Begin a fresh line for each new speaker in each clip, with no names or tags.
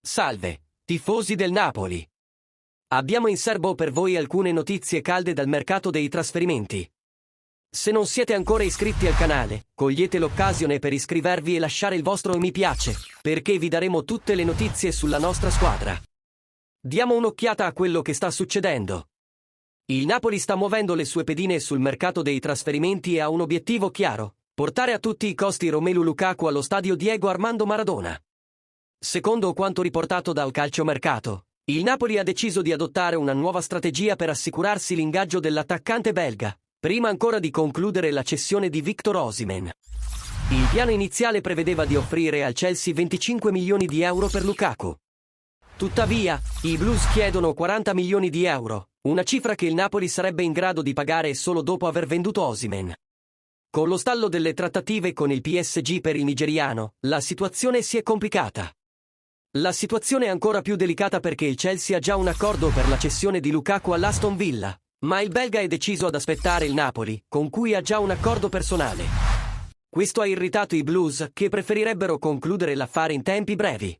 Salve, tifosi del Napoli. Abbiamo in serbo per voi alcune notizie calde dal mercato dei trasferimenti. Se non siete ancora iscritti al canale, cogliete l'occasione per iscrivervi e lasciare il vostro mi piace, perché vi daremo tutte le notizie sulla nostra squadra. Diamo un'occhiata a quello che sta succedendo. Il Napoli sta muovendo le sue pedine sul mercato dei trasferimenti e ha un obiettivo chiaro: portare a tutti i costi Romelu Lukaku allo stadio Diego Armando Maradona. Secondo quanto riportato dal Calciomercato, il Napoli ha deciso di adottare una nuova strategia per assicurarsi l'ingaggio dell'attaccante belga, prima ancora di concludere la cessione di Victor Osimhen. Il piano iniziale prevedeva di offrire al Chelsea 25 milioni di euro per Lukaku. Tuttavia, i Blues chiedono 40 milioni di euro, una cifra che il Napoli sarebbe in grado di pagare solo dopo aver venduto Osimhen. Con lo stallo delle trattative con il PSG per il nigeriano, la situazione si è complicata. La situazione è ancora più delicata perché il Chelsea ha già un accordo per la cessione di Lukaku all'Aston Villa, ma il belga è deciso ad aspettare il Napoli, con cui ha già un accordo personale. Questo ha irritato i Blues, che preferirebbero concludere l'affare in tempi brevi.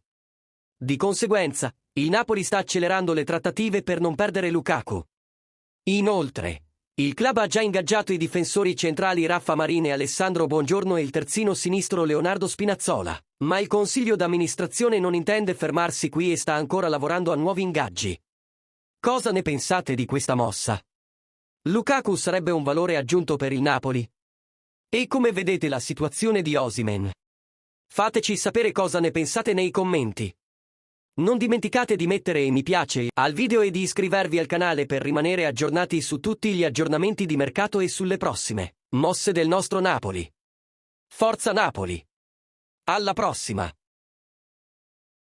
Di conseguenza, il Napoli sta accelerando le trattative per non perdere Lukaku. Inoltre, il club ha già ingaggiato i difensori centrali Raffa Marin e Alessandro Buongiorno e il terzino sinistro Leonardo Spinazzola, ma il consiglio d'amministrazione non intende fermarsi qui e sta ancora lavorando a nuovi ingaggi. Cosa ne pensate di questa mossa? Lukaku sarebbe un valore aggiunto per il Napoli? E come vedete la situazione di Osimhen? Fateci sapere cosa ne pensate nei commenti. Non dimenticate di mettere mi piace al video e di iscrivervi al canale per rimanere aggiornati su tutti gli aggiornamenti di mercato e sulle prossime mosse del nostro Napoli. Forza Napoli! Alla prossima!